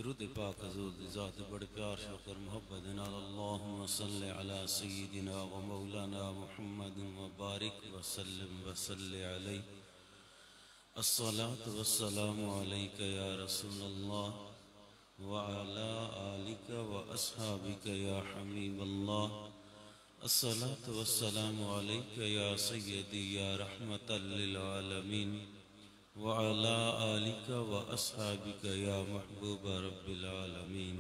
दरूद पाक हज़ूर दी ज़ात बड़े प्यार शुक्र मोहब्बत नाल अल्लाहुम्मा सल्लि अला सय्यिदिना व मौलाना मुहम्मद व बारिक व सल्लिम व सल्लि अलैहि। अस्सलातु वस्सलामु अलैका या रसूलल्लाह व अला आलिका व अस्हाबिका या हबीबल्लाह। अस्सलातु वस्सलामु अलैका या सय्यदी या रहमतल लिल आलमीन व अला आलिका व अस्हाबिका या महबूब रब्बिल आलमीन।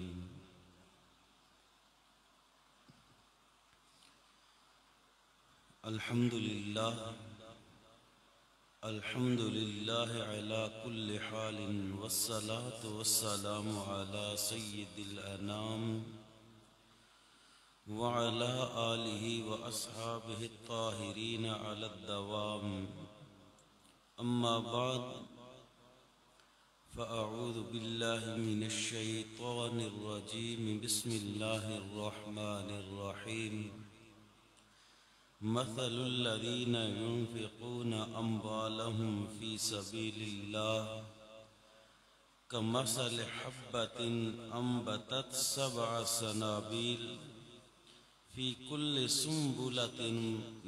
अल्हम्दुलिल्लाह अल्हम्दुलिल्लाह अला कुल्ली हालिन वस्सलातु वस्सलामु अला सय्यिदिल अनाम व अला आलिहि व अस्हाबिहि त्ताहिरीन अला दवाम। अम्मा बाद फ़अऊज़ु बिल्लाहि मिनश शैतानिर रजीम। बिस्मिल्लाहिर रहमानिर रहीम। मसलुल लज़ीना युनफ़िक़ूना अम्वालहुम फ़ी सबीलिल्लाह कमसलि हब्बतिन अंबतत सबअ सनाबील फ़ी कुल्लि सुंबुलतिन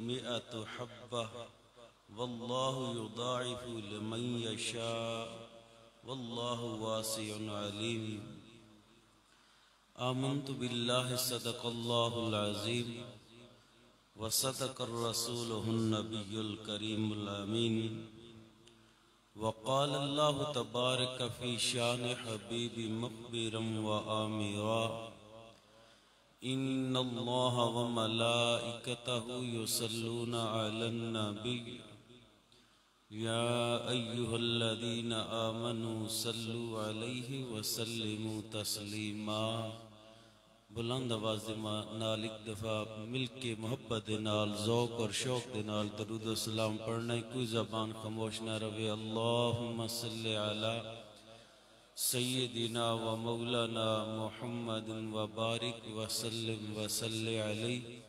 मिअतु हब्बह वल्लाहु युदाइफु लिमन यशा वल्लाहु वासिउन अलीम। आमन्तु बिल्लाहि सदक़ल्लाहुल अज़ीम व सदक़र रसूलुहुन नबियुल करीमुल अमीन। व क़ाल अल्लाहु तबारक फ़ी शान हबीबी मुख़बिरन व आमिरा इन्नल्लाहा व मलाइकतहु युसल्लूना अलन नबी या अय्युहल्लज़ीना आमनू सल्लु अलैहि व सल्लिमू तस्लीमा। बुलंद आवाज़ नाल एक दफ़ा मिल के मोहब्बत दे नाल ज़ौक़ और शौक़ दे नाल दरूद व सलाम पढ़ना। कोई ज़बान खामोश न रहे। अल्लाहुम्मा सल्लि अला सय्यिदिना व मौलाना मुहम्मद व बारिक व सल्लिम व सल्लि अलैहि।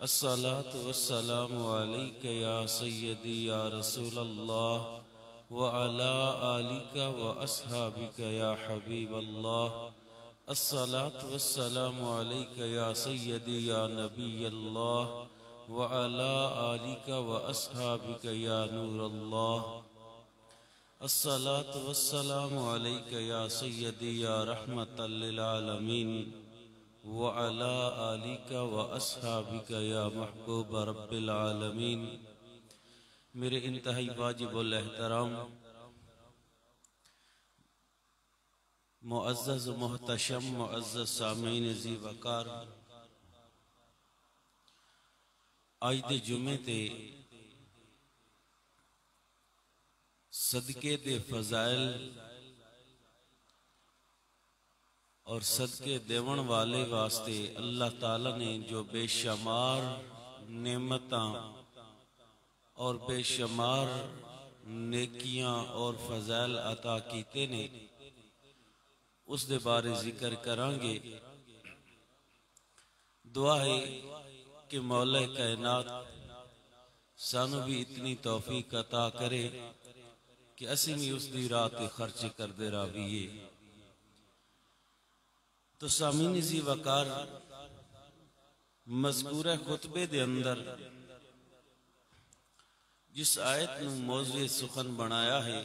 अस्सलातु वस्सलामु अलैका या सय्यदी या रसूलल्लाह व अला आलिका व अस्हाबिका या हबीबल्लाह। अस्सलातु वस्सलामु अलैका या सय्यदी या नबियल्लाह व अला आलिका व अस्हाबिका या नूरल्लाह। अस्सलातु वस्सलामु अलैका या सय्यदी या रहमतल लिल आलमीन व अला आलिका व अस्हाबिका या महबूब रब्बिल आलमीन। मेरे इंतहाई वाजिबुल एहतराम मुअज़्ज़ज़ मुहतशम मुअज़्ज़ज़ सामीन ज़ी वक़ार, आज दे जुमे ते सदके दे फज़ाइल और सदके देवन वाले वास्ते अल्लाह ताला ने जो बेशुमार नेमतां और बेशुमार नेकियां और फज़ाइल अता कीते ने, उस दे बारे जिक्र करांगे। दुआ है कि मौला कायनात सानू भी इतनी तौफीक अता करे कि असीं भी उस दी राह ते खर्च करदे रहिए। तो सामीन ज़ी वक़ार मज़कूरा खुतबे दे अंदर जिस आयत नू मौज़ूए सुखन बनाया है,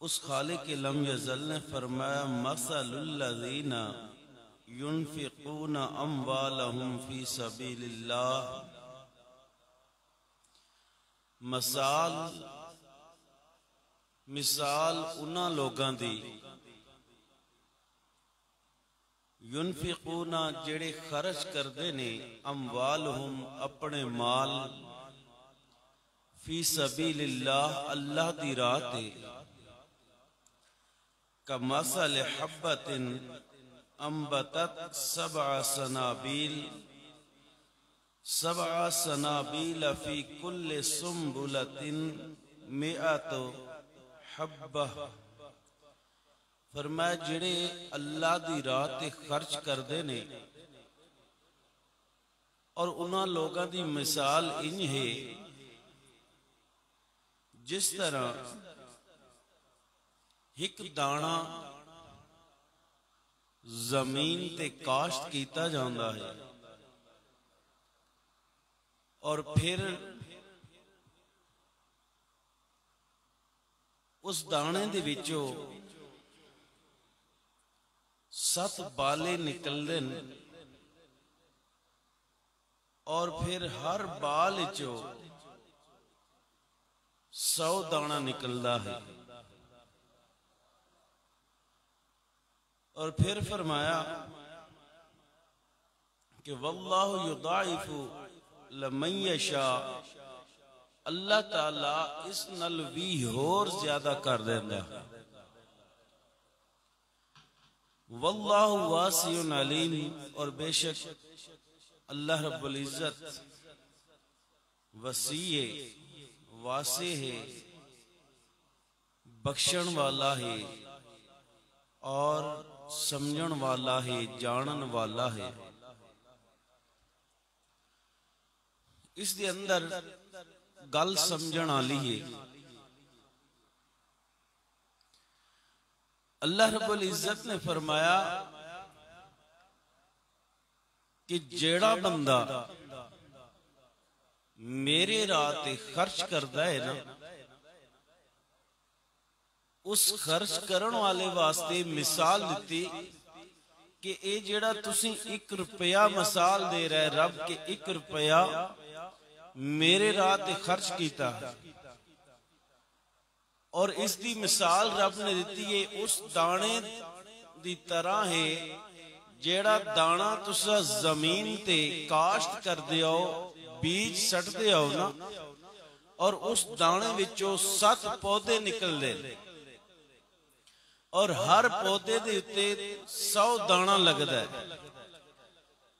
उस खालिक लम यज़ल ने फरमाया मसलुल लज़ीना युनफ़िक़ूना अम्वालहुम फ़ी सबीलिल्लाह। मिसाल उन्हां लोगां दी युनफ़िक़ूना जेड़े खर्च करदे ने अम्वालहुम अपने माल फ़ी सबीलिल्लाह अल्लाह दी राह ते कमसल हब्बतिन अंबतत सबअ सनाबील फ़ी कुल्लि सुंबुलतिन मिअतु हब्बह। फरमाया जेड़े अल्लाह दी राह ते खर्च करदे ने और उन्हां लोगां दी मिसाल इंज है जिस तरह एक दाना जमीन ते काश्त किया जाता है और फिर उस दाने दे विचों 7 बाले निकलते हैं और फिर हर बाल चो 100 दाना निकलता है। और फिर फरमाया कि वल्लाहु युदाइफु लिमन यशा, अल्लाह ताला इस नल भी होर ज्यादा कर देंदा। वल्लाहु वासिउन अलीम, और बेशक अल्लाह रब्बुल इज्जत वसी है, वासे है, बख्शण वाला है और समझण वाला है, जानन वाला है। इस दे अंदर गल समझण वाली है। अल्लाह रब्बुल इज्जत ने फरमाया कि जेड़ा बंदा मेरे राह ते खर्च करता है ना, उस खर्च करन वाले वास्ते मिसाल दी कि ये जेड़ा तुसी 1 रुपया मिसाल दे रहे रब के 1 रुपया मेरे राह ते खर्च किया, और इसकी मिसाल रब ने दी है उस दाने दी तरह है जेड़ा दाना तुसा जमीन ते काश्त करदे हो, बीज सटदे हो ना, और उस दाने विचों 7 पौधे निकलदे और हर पौधे दे उत्ते 100 दाना लगदा है,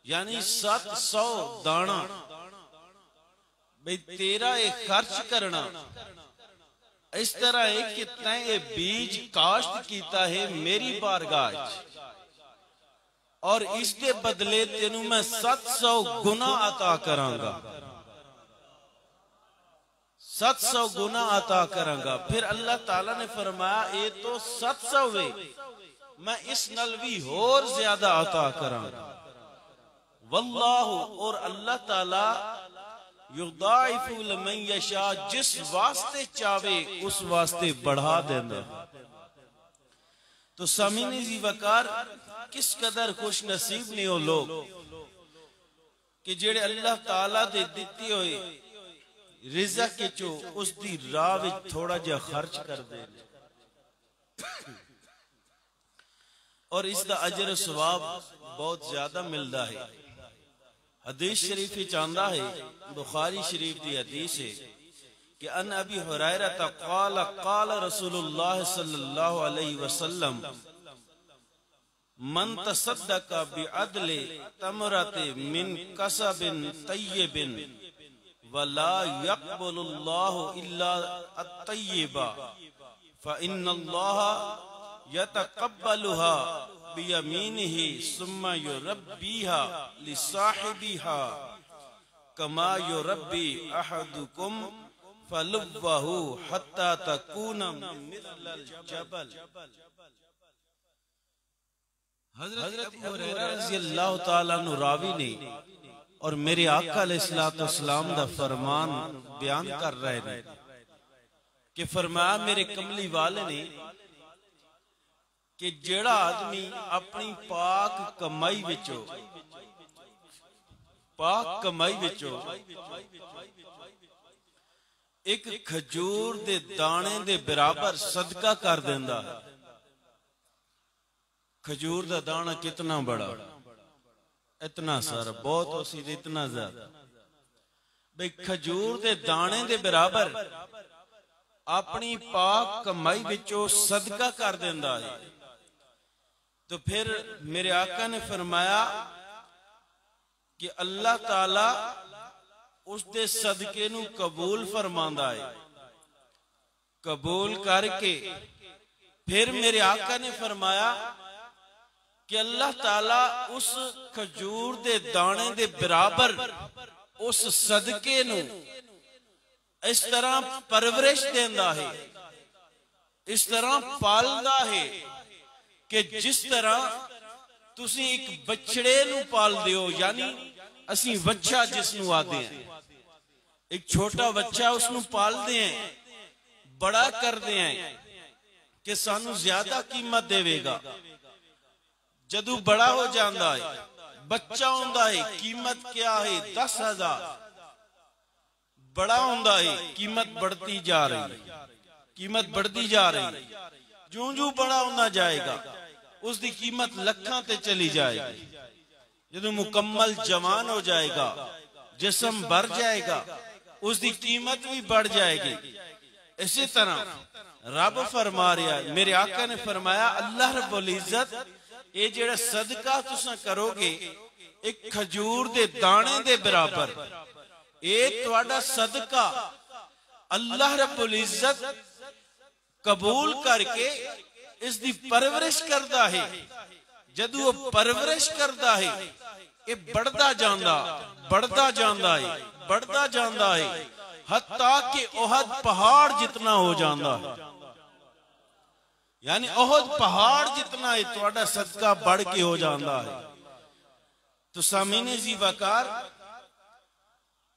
यानी 700 दाना। भाई तेरा ये खर्च करना इस तरह है कि तैं ये बीज काश्त किया है मेरी बारगाह, और इसके बदले तेनू मैं 700 गुना अता करांगा, 700 गुना अता करांगा। फिर अल्लाह ताला ने फरमाया ये तो 700 वे, मैं इस नल भी होर ज्यादा अता करांगा। वल्लाहु, और अल्लाह ताला युदाइफु लिमन यशा, जिस वास्ते चावे उस वास्ते बढ़ा देंदा। तो सामीनी जी वकार किस कदर खुश नसीब ने वो लोग कि जेड़े अल्लाह ताला दे दिती हुई रिज़्क़ के चो उसकी राह विच थोड़ा जा खर्च कर दे, और इसका अजर सवाब बहुत ज्यादा मिलता है। हदीस शरीफ विच आंदा है, बुखारी शरीफ की हदीस है कि अन अबी हुरैरा क़ाल क़ाल रसूलुल्लाह सल्लल्लाहु अलैहि वसल्लम मन तसद्दक़ बिअदल तमरति मिन कसबिन तय्यबिन वला यक़बलुल्लाहु इल्ला अत-तय्यिबा फ़इन्नल्लाह यतक़ब्बलुहा बियमीनिही सुम्मा युरब्बिहा लिसाहिबिहा कमा युरब्बी अहदुकुम फलुव्वहु हत्ता तकूना मिथलल जबल। हज़रत अबू हुरैरा रज़ियल्लाहु ताला अन्हु रावी ने और मेरे आका अलैहिस्सलातु वस्सलाम दा फरमान बयान कर रहे हैं कि फरमाया मेरे कमली वाले ने कि जेड़ा आदमी अपनी पाक कमाई विचों एक खजूर दे दाने दे बराबर सदका कर देंदा। खजूर दा दाना कितना बड़ा, इतना सारा, बहुत उसी इतना ज्यादा। भाई खजूर दे दाने दे बराबर अपनी पाक कमाई विचों सदका कर देंदा है। तो फिर मेरे आका ने फरमाया कि अल्लाह ताला उस दे सदके नू कबूल फरमांदा है। कबूल करके फिर मेरे आका ने फरमाया कि अल्लाह ताला उस खजूर दे दाने दे बराबर उस सदके नू इस तरह परवरिश देंदा है, इस तरह पालदा है कि जिस तरह तुसी एक बछड़े नूं पालदे हो, यानी असी बच्चा जिसनूं आदे हैं, एक छोटा बच्चा उसनूं पालदे हैं, बड़ा करदे हैं कि सानू ज्यादा कीमत देवेगा। जदू बड़ा हो जाता है, बच्चा होता है, कीमत क्या है 10,000, बड़ा होता है कीमत बढ़ती जा रही, कीमत बढ़ती जा रही, जूं जूं बड़ा होता जाएगा उसकी कीमत लखां ते चली जाएगी। जदू मुकम्मल जवान हो जाएगा, जिस्म भर जाएगा, उसकी कीमत भी बढ़ जाएगी। इसी तरह रब फरमा रहा, मेरे आका ने फरमाया, अल्लाह रब्बुल इज्जत ये जेड़ा सदका तुसा करोगे एक खजूर दे दाने दे बराबर, ये तुहाडा सदका अल्लाह रब्बुल इज्जत कबूल करके इसकी परवरिश करता है। जदू वो परवरिश करता है, ये बढ़ता जांदा, बढ़ता जांदा है, बढ़ता जांदा है, हत्ता कि ओहद पहाड़ जितना हो जाता है। यानी ओहद पहाड़ जितना है तुहाडा सदका बढ़ के हो जाता है। तो सामीने जी वकार,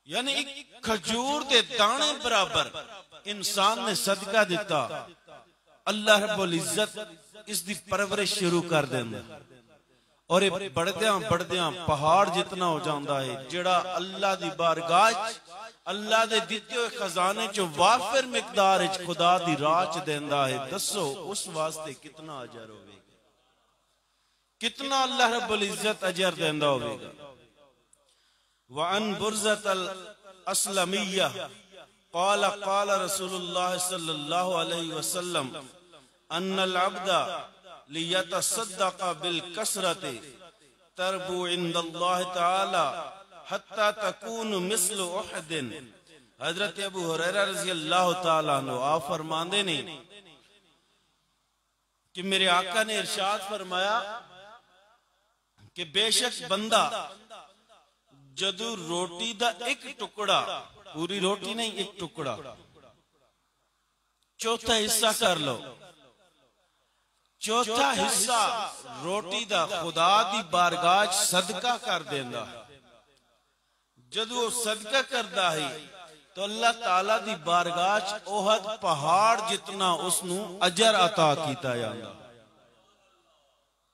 यानी एक खजूर दे दाने बराबर इंसान ने सदका दिता, अल्लाह रब्बुल इज्जत इसकी परवरिश शुरू कर देंदा और ये बढ़दियां बढ़दियां पहाड़ जितना हो जाता है, जेड़ा अल्लाह दी बारगाह, अल्लाह दे दिते हुए खजाने चो वाफिर मिकदार खुदा दी राह देंदा है। दसो उस वास्ते कितना अजर होवेगा, कितना अल्लाह रब्बुल इज्जत अजर देंदा होवेगा। व अन बुरज़त अल अस्लमिय्या क़ाल क़ाल रसूलुल्लाह सल्लल्लाहु अलैहि वसल्लम अन्नल अब्दा लियतसद्दक़ बिल कसरति तरबु इंदल्लाह तआला हत्ता तकून मिस्ल उहदिन। हजरत अबू हुरैरा रज़ी अल्लाह तआला अन्हु आप फरमाते ने कि मेरे आका ने इरशाद फरमाया कि बेशक बंदा जदू रोटी दा एक टुकड़ा, पूरी रोटी नहीं एक टुकड़ा, चौथा हिस्सा कर लो, चौथा हिस्सा रोटी दा खुदा दी बारगाह सदका कर देंदा। जदू वो सदका करता है तो अल्लाह ताला दी बारगाह ओहद पहाड़ जितना उसनू अजर अता किया जाता,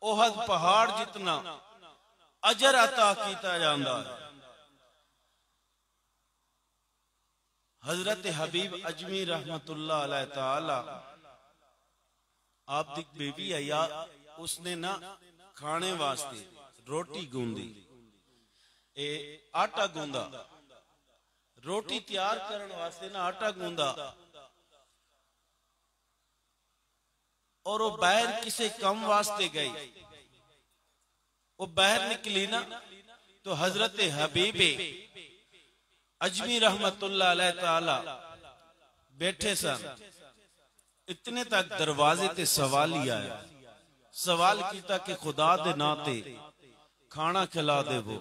ओहद पहाड़ जितना अजर अता किया जाता है। हजरत हबीब अजमी रहमतुल्लाह अलैह ताला आप दी बेबी है, या उसने ना खाने वास्ते रोटी गूंदी, आटा गूंदा, रोटी तैयार करने वास्ते ना आटा गूंदा, और वो बाहर किसी कम वास्ते गई, वो बाहर निकली ना तो हजरत हबीबे अजमी रहमतुल्लाह अलैह ताला बैठे सन। इतने तक दरवाजे ते सवाल ही आया, सवाल किया कि खुदा दे नाते खाना खिला दे, वो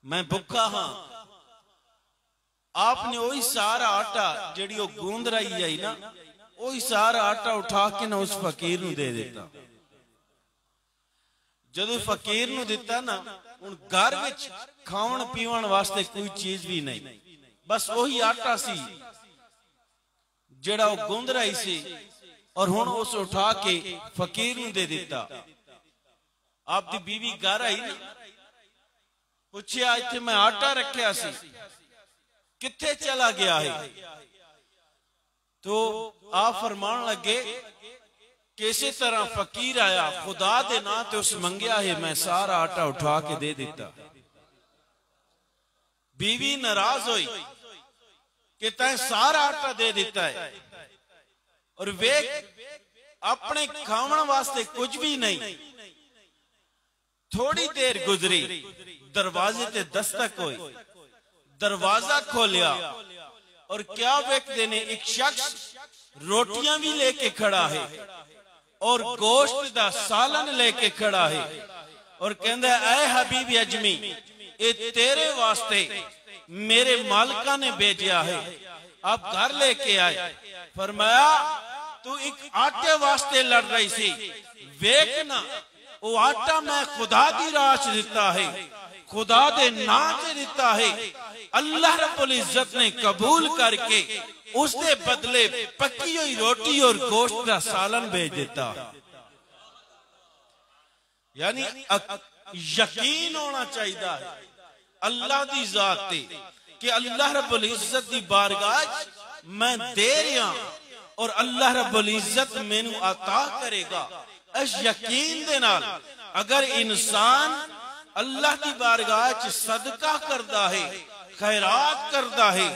मैं भुखा हाँ। आपने वही सारा आटा जेड़ी वो गूंद रही है ना, वही सारा आटा उठा के ना उस फकीर नू दे देता। जदों फकीर नू दिता ना, हुण घर विच खावन पीवन वास्ते कोई चीज भी नहीं, बस वही आटा सी जेड़ा वो गूंद रही सी, और हुण उस उठा के फकीर नू दे दिता। आप दी बीवी घर आई ना, पूछया इत्थे मैं आटा रखिया सी, कित्थे चला गया है? तो आप फरमान लगे किसी तरह फकीर आया, खुदा दे ना ते उस मंगया है, मैं सारा आटा उठा के दे दिता। बीवी नाराज हुई कि तैं सारा आटा दे दिता है, और वे अपने खावन वास्ते कुछ भी नहीं। थोड़ी देर गुजरी, दरवाजे ते दस्तक हुई, दरवाजा खोलिया, और क्या व्यक्ति ने एक शख्स रोटियां भी लेके खड़ा है और गोश्त दा सालन लेके खड़ा है, और कहंदा ऐ हबीब अजमी, ये तेरे वास्ते मेरे मालिका ने भेजा है, आप घर लेके आए। फरमाया तू एक आटे वास्ते लड़ रही सी, वेखना वो आटा मैं खुदा दी राह च दिता है, खुदा दे नाम से दिता है। अल्लाह रब्बुल इज्जत ने कबूल करके उसके बदले पकी हुई रोटी और गोश्त का सालन भेज देता। यानी यकीन होना चाहिए अल्लाह दी जात ते कि अल्लाह रब्बुल इज्जत दी बारगाह मैं दे रहा और अल्लाह रब्बुल इज्जत मैनू अता करेगा। इस यकीन दे नाल अगर इंसान अल्लाह की बारगाह च सदका करता है, खैरात करता है,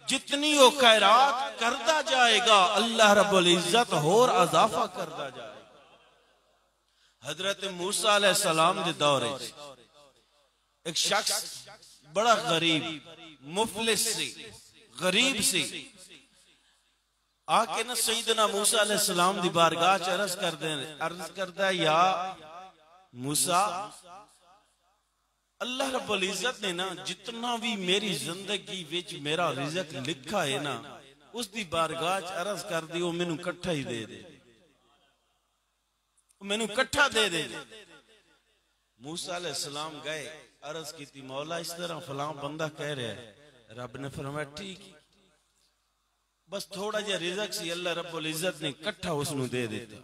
जितनी वो खैरात करता जाएगा अल्लाह रब्बुल इज्जत होर अजाफा करता जाएगा। हजरत मूसा अलैहिस्सलाम के दौर एक शख्स बड़ा गरीब मुफलिस से गरीब से आके ना सईदना मूसा अलैहिस्सलाम दी बारगाह च अर्ज करता है, या मूसा अल्लाह रब्बुल इज्जत ने ना जितना भी मेरी जिंदगी विच मेरा रिज़्क लिखा है ना उसकी बारगाह च अर्ज कर दी वो मैनू कट्ठा ही दे दे, मैनू कट्ठा दे दे। मूसा अलैहिस्सलाम गए अर्ज की, मौला इस तरह फलां बंदा कह रहा है। रब ने फरमाया ठीक, बस थोड़ा जिहा रिज़्क सी अल्लाह रब्बुल इज्जत ने कट्ठा उसनू दे दिता।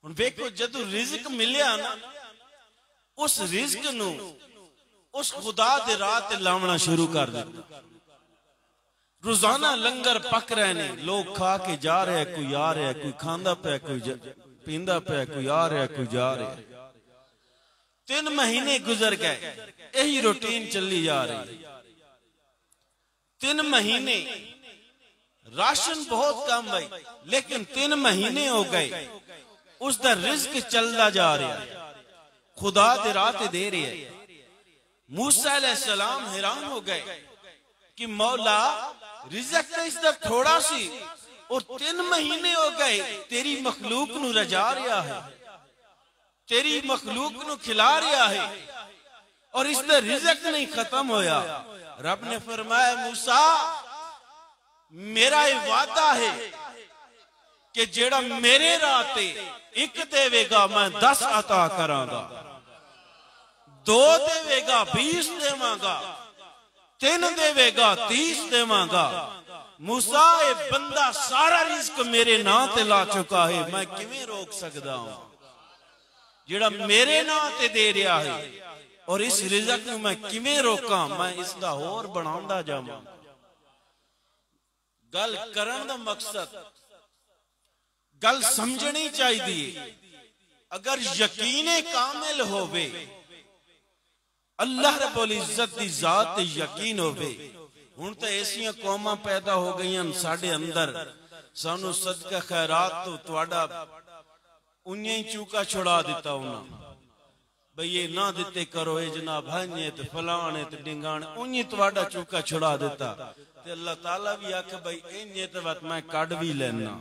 हुण देखो जदों रिज़्क मिलिया ना उस रिज़्क नू उस खुदा दे राह ते लावना शुरू कर दिता। रोजाना लंगर पक रहे ने, लोग खा के जा रहे हैं, कोई आ रहा है, कोई खांदा पे, कोई पींदा पे, कोई आ रहा है, कोई जा रहा है। 3 महीने गुजर गए, यही रूटीन चली जा रही। 3 महीने राशन बहुत कम भाई, लेकिन 3 महीने हो गए उसका रिज़्क चलता जा रहा है, खुदा दे राह ते दे रहे है। मूसा अलैहिस्सलाम हैरान हो गए कि मौला रिज़्क तो इसका थोड़ा सी और 3 महीने हो गए तेरी मखलूक नू रजा रहा है, तेरी मखलूक नू खिला रहा है और इसका रिज़्क नहीं खत्म होया। रब ने फरमाया मूसा मेरा ये वादा है कि जेड़ा मेरे राह ते 1 देवेगा मैं 10 अता करांगा, 2 देवेगा 20 देवांगा, 3 देवेगा 30 देवांगा। मूसा ये बंदा सारा रिज़्क मेरे नाम ते ला चुका है, मैं किवें रोक सकदा हूं? जेड़ा मेरे नाम ते दे रहा है और इस रिज़्क नूं मैं किवें रोकां? मैं इसदा होर बनाउंदा जावां। गल करन दा मकसद गल समझनी चाहिए। अगर यकीने कामिल होवे अल्लाह रब्बुल इज्जत दी जात ते यकीन होवे। हुण तो ऐसियां कौमां पैदा हो गईयां साडे अंदर, सानू सदका खैरात तो तुहाडा उन्हें ही चूका छुड़ा दिता उन्हें, भाई ये ना दिते करो ये जनाब हां ते फलाने ते डिंगाने, उन्हें तुहाडा चूका छुड़ा दिता। ते अल्लाह ताला भी आखे भाई इन्हें ते बात मैं कढ भी लेना,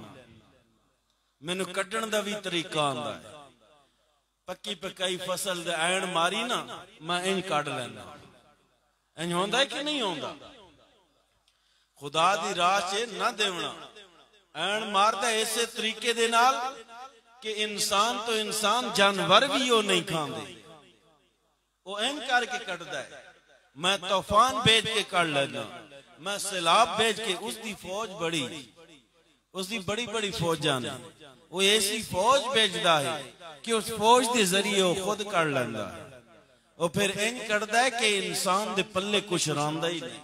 मैनू कड्ढण दा भी तरीका आंदा है। पक्की पकाई फसल दे ऐन मारी ना मैं इंज कढ लेना, इंज होंदा है कि नहीं होंदा? खुदा दी राह च ना देवना, ऐन मारदा इसे तरीके दे नाल कि इंसान तो इंसान जानवर भी वो नहीं खांदे, वो इंज करके कटदा है। मैं तूफान भेज के कट लेना, मैं सैलाब भेज के, उसकी फौज बड़ी, उसकी बड़ी बड़ी फौजां ने, वो ऐसी फौज भेजदा है कि उस फौज के जरिए वो खुद कर लेंदा है। वो फिर इंज करदा है कि इंसान दे पल्ले कुछ रहांदा ही नहीं,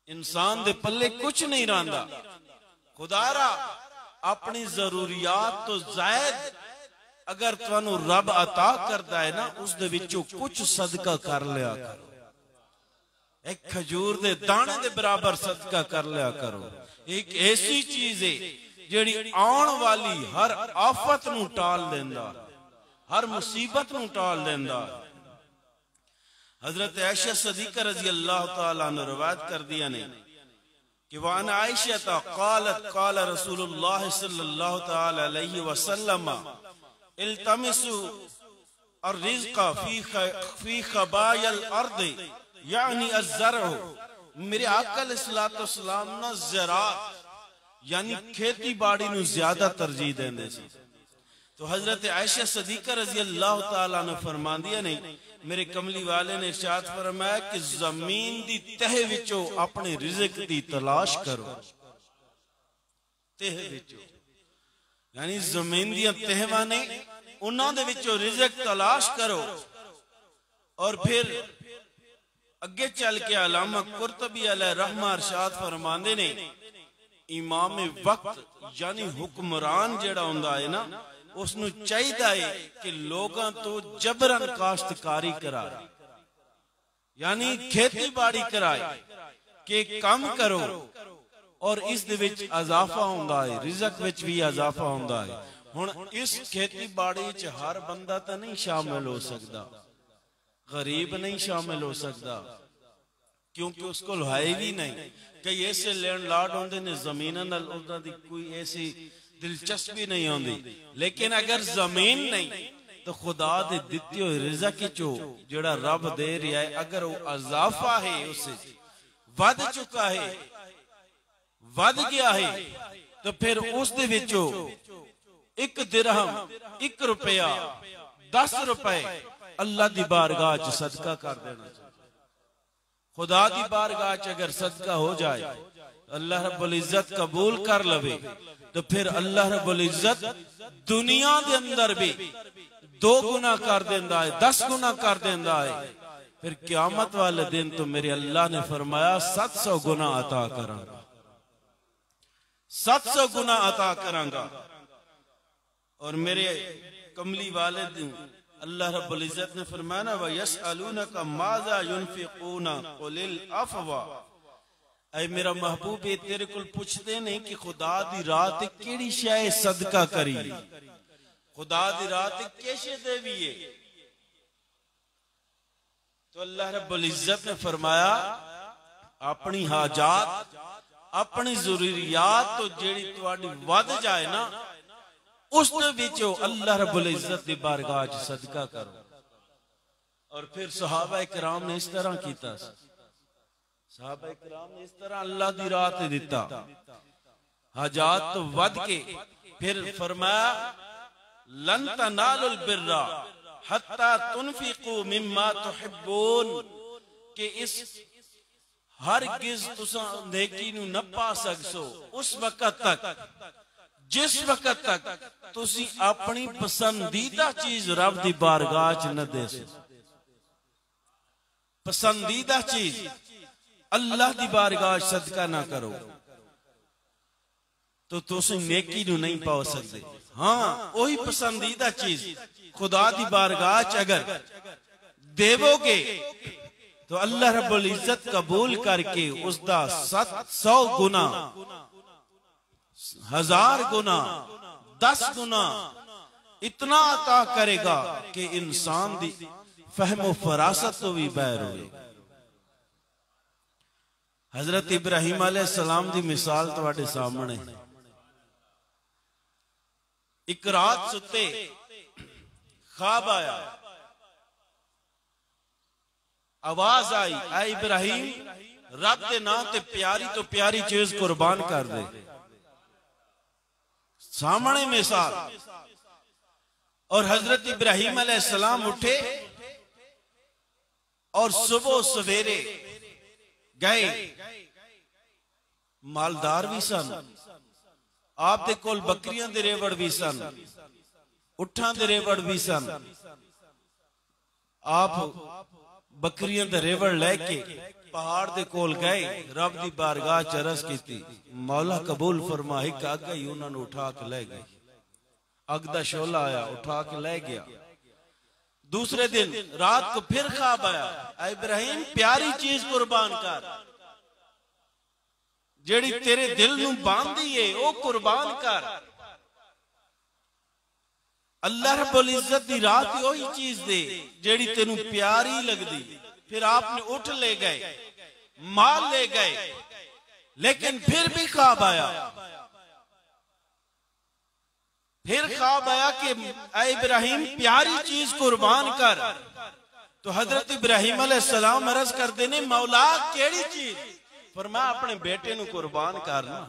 इंसान दे पल्ले कुछ नहीं रहांदा। खुदारा अपनी जरूरियात तो जायद अगर तुहानू रब अता करता है ना उस दे विचों कुछ सदका कर लिया करो, एक खजूर दे दाने दे बराबर सदका कर लिया करो। एक ऐसी चीज है जेड़ी आउण वाली हर आफत नू टाल देंदा, हर मुसीबत नू टाल देंदा। हजरत आयशा सदीका रजी अल्लाह तआला ने रवायत कर दिया ने कि वान आयशा क़ालत क़ाल रसूलुल्लाह सल्लल्लाहु तआला अलैहि वसल्लम इल्तमिसु अर्रिज़्क़ फी ख़बायल अर्द यानी अज़्ज़रअ। मेरे आका अलैहिस्सलातु वस्सलाम ना ज़राअत यानी खेती बाड़ी नूं ज्यादा तरजीह देंदे सी। तो हजरत आयशा सदीका रजी अल्लाह तआला ने फरमांदियां ने, मेरे कमली वाले ने इरशाद फरमाया कि जमीन दी तह विचों अपने रिज़्क दी तलाश करो। तह विचों यानी जमीन दी तहवां ने उन्हां दे विचों रिज़्क तलाश करो। और फिर अगे चल के अल्लामा कुरतबी अलैहि रहमा इरशाद फरमांदे ने, इमाम वक्त यानी हुक्मरान जेड़ा हुंदा है ना, उसनू चाहिदा है कि लोगां तो जबरन काश्तकारी कराए, यानी खेती बाड़ी कराए कि काम करो। और इस दे विच इजाफा हुंदा है, रिज़्क विच भी इजाफा हुंदा है। हुण इस खेती बाड़ी च हर बंदा तो नहीं शामिल हो सकता, गरीब नहीं शामिल हो सकता, क्योंकि उसको है भी नहीं। कई ऐसे लैंडलॉर्ड होंदे ने जमीनां नाल उन्हां दी कोई ऐसी दिलचस्पी नहीं होंदी, लेकिन अगर जमीन नहीं तो खुदा दे दित्ते हुए रिज़्क चो जेड़ा रब दे रहा है, अगर वो इजाफा है, उसे वध चुका है, वध गया है, तो फिर उस दे विचों एक दिरहम, एक रुपया, 10 रुपए अल्लाह दी बारगाह च सदका कर देना चाहिए। खुदा दी बारगाह च अगर सदका हो जाए, अल्लाह रब्बुल इज्जत कबूल कर लवे, तो फिर अल्लाह रब्बुल इज्जत दुनिया दे अंदर भी 2 गुना कर देंदा है, 10 गुना कर देंदा है। फिर क़यामत वाले दिन तो मेरे अल्लाह ने फरमाया 700 गुना अता करांगा, 700 गुना अता करांगा। और मेरे कमली वाले अल्लाह रब्बुल इज्जत ने फरमाया ना, व यसअलूनका माज़ा युनफिकूना कुलिल अफ़वा, ऐ मेरा महबूब ये तेरे को पूछते नहीं कि खुदा दी रात केड़ी शय सदका करी, खुदा दी रात कैसे देवी है। तो अल्लाह रब्बुल इज्जत ने फरमाया अपनी हाजात, अपनी जरूरियात तो जेड़ी तुहाडी वध जाए ना, उस विचों अल्लाह रब्बुल इज्जत दी बारगाह च सदका करो। और फिर सहाबा इकराम ने इस तरह कीता, सहाबा इकराम ने इस तरह अल्लाह दी राह ते दिता, हाजात तो वध के। फिर फरमाया लन तनालुल बिर्रा हत्ता तुनफिकू मिम्मा तुहिब्बून, कि इस हरगिज़ तुसां नेकी नूं न पा सकसो उस वक्त तक जिस वक्त तक तुसी अपनी पसंदीदा चीज रब दी बारगाह च न दे सो। पसंदीदा चीज अल्लाह दी बारगाह सदका ना करो तो तुसी नेकी नूं नहीं पा सकते। हाँ, वही पसंदीदा चीज खुदा दी बारगाह च अगर देवोगे तो अल्लाह रब्बुल इज्जत कबूल करके उसका 700 गुना, 1000 गुना, 10 गुना इतना अता करेगा कि इंसान दी फहमो फरासत तो भी बैर हुए। हजरत इब्राहिम अलैहिस्सलाम दी मिसाल तुहाडे सामने। एक रात सुते ख्वाब आया, आवाज आई, ऐ इब्राहिम रब दे नाम ते प्यारी तो प्यारी चीज कुर्बान कर दे। सामने मिसाल। और हजरत इब्राहिम अलैहिस्सलाम उठे और सुबह सवेरे गए। मालदार भी सन, आप दे कोल बकरियां दे रेवड़ भी सन, उठां दे रेवड़ भी सन। आप बकरियां दे रेवड़ लेके पहाड़ दे कोल गए, रब दी बारगाह च अर्ज कीती, मौला कबूल फरमा। एक अग ही उन्होंने उठा के ले गए, अग दा शोला आया उठा के ले गया। दूसरे दिन रात को फिर ख्वाब आया, ऐ इब्राहिम प्यारी चीज कुर्बान कर, जेड़ी तेरे दिल नूं बांधी है वो कुर्बान कर। अल्लाह रब्बुल इज्जत दी रात वही चीज दे जेड़ी तेनू प्यारी लगदी। फिर आपने उठ ले गए, माल ले गए, लेकिन फिर भी ख्वाब आया, फिर ख्वाब आया कि ऐ इब्राहिम प्यारी चीज कुर्बान कर। तो हजरत इब्राहिम अलैहिस्सलाम अर्ज करते ने, मौला केड़ी चीज? फरमाया अपने बेटे नू कुर्बान करना।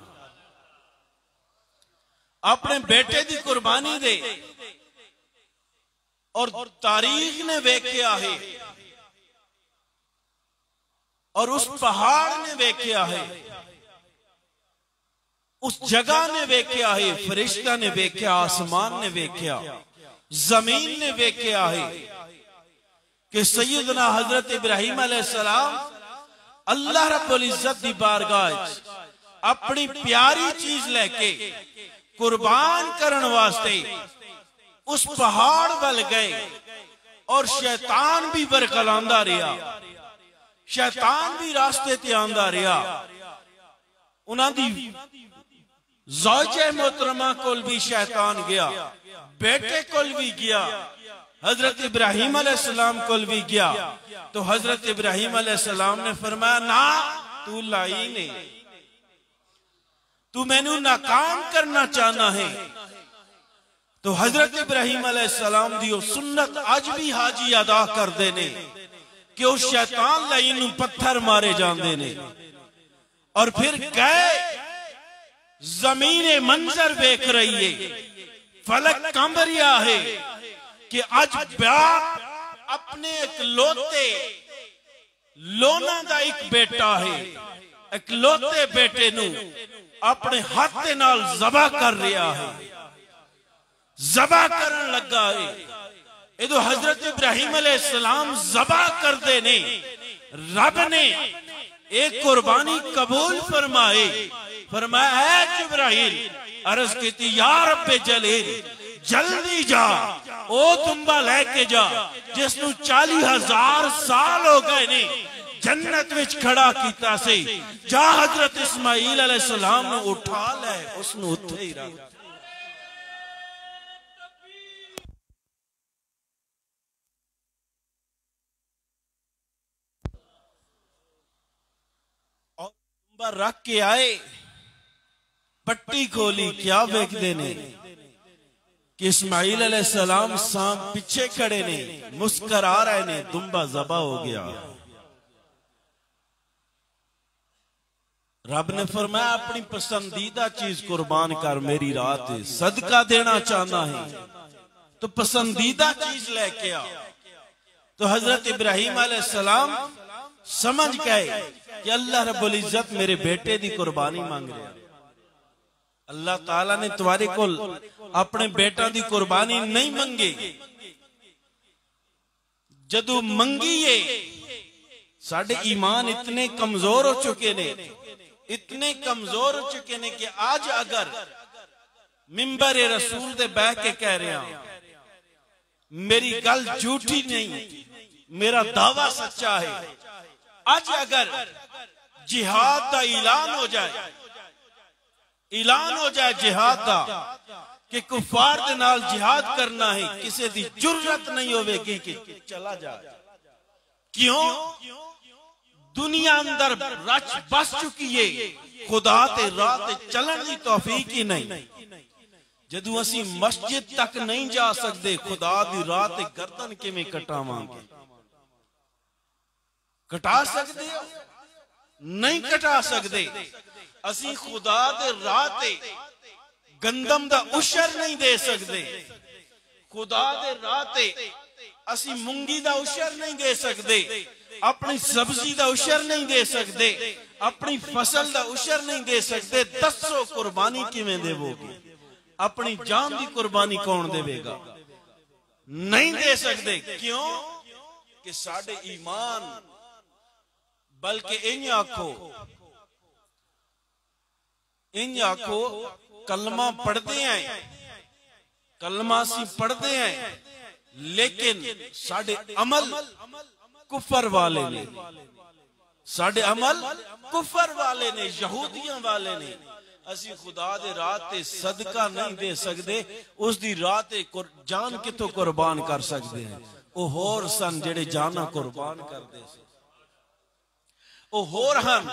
अपने बेटे की कुर्बानी दे और तारीख ने वेख्या है और उस पहाड़ ने वेख्या है, उस जगह ने वेख्या है, फरिश्ता ने वेख्या, आसमान ने वेख्या, जमीन ने वेख्या है कि सैयदना हजरत इब्राहिम अलैहिस्सलाम अल्लाह रब्बुल इज्जत दी बारगाह अपनी प्यारी चीज लेके कुर्बान करने वास्ते उस पहाड़ वल गए और शैतान भी बरकलांदा रहा, शैतान भी रास्ते ते आंदा रहा। उन्हां दी ज़ौजे मोहतरमा कोल भी शैतान गया, बेटे कोल भी गया, हजरत इब्राहिम अलैहिस्सलाम कोल भी गया। तो हजरत इब्राहिम अलैहिस्सलाम ने फरमाया, ना तू लाई नहीं, तू मैनू नाकाम करना चाहना है। तो हजरत इब्राहिम अलैहिस्सलाम दी सुन्नत अज भी हाजी अदा करते ने कि उस शैतान लाई नू पत्थर मारे जाते ने। और फिर गए, जमीन मंजर वेख रही है, फलक कंब रहा है कि अज बाप अपने एक लोते लोना दा एक बेटा है, एक लोते बेटे नू अपने हाथ दे नाल ज़बह कर रहा है, ज़बह करन लगा है। इदो हजरत इब्राहिम अलैहिस्सलाम ज़बह करते ने, रब ने एक कुर्बानी कबूल फरमाए। फरमाया, ऐ जिब्राइल, अर्ज की या रब्बे जलील, जल्दी जा ओ तुम्बा लेके जा जिसनू 40,000 साल हो गए ने जन्नत विच खड़ा कीता से, जा हजरत इस्माइल अलैहिस्सलाम ने उठा ले, उसनु उत्थे ही रख। और तुम्बा रख के आए, पट्टी खोली, क्या वेखदे ने कि इस्माइल अलैहिस्सलाम सांप पीछे खड़े ने, मुस्कुरा रहे ने, दुम्बा ज़बह हो गया। रब ने फरमाया, अपनी पसंदीदा चीज कुर्बान कर, मेरी रात है, सदका देना चाहना है तो पसंदीदा चीज लेके आ। तो हजरत इब्राहिम अलैहिस्सलाम समझ गए कि अल्लाह रब्बुल इज्जत मेरे बेटे दी कुर्बानी मांग रहा। अल्लाह ताला ने तुम्हारे को अपने बेटा दी कुर्बानी नहीं मंगी, जदू मंगीए साडे ईमान इतने कमजोर हो चुके ने, इतने कमजोर हो चुके ने कि आज अगर मिंबर रसूल दे बह के कह रहे हैं मेरी गल झूठी नहीं, मेरा दावा सच्चा है, आज अगर जिहाद का ऐलान हो जाए, ऐलान हो जाए जिहाद का कि कुफार दे नाल जिहाद करना है, किसी दी जुर्रत नहीं होवेगी कि चला जाए। क्यों? दुनिया अंदर रच बस चुकी है, खुदा ते राह ते चलन की तौफीक ही नहीं। जदू असी मस्जिद तक नहीं जा सकते, खुदा दी राह ते गर्दन किवें कटावांगे? कटा सकते हो? नहीं कटा सकते। असी खुदा दे राह ते गंदम दा उशर नहीं दे सकते, खुदा दे राह ते असी मूंगी दा उशर नहीं दे सकते, अपनी सब्जी दा उशर नहीं दे सकते, अपनी फसल दा उशर नहीं दे सकते। दसो कुर्बानी किवें देवोगे? अपनी जान दी कुर्बानी कौन देवेगा? नहीं दे सकते। क्यों? कि साडे ईमान, बल्कि इंज आखो, इंज आखो, कलमा पढ़ते हैं, कलमा सी पढ़ते हैं, लेकिन साडे अमल कुफर वाले ने, साडे अमल कुफर वाले ने, यहूदियों वाले ने। असी खुदा दे राह ते सदका नहीं दे सकते, उस दी राह ते जान कितों कुर्बान कर सकते हैं? ओ होर सन जेड़े जाना कुर्बान करते थे, ओ होर हन।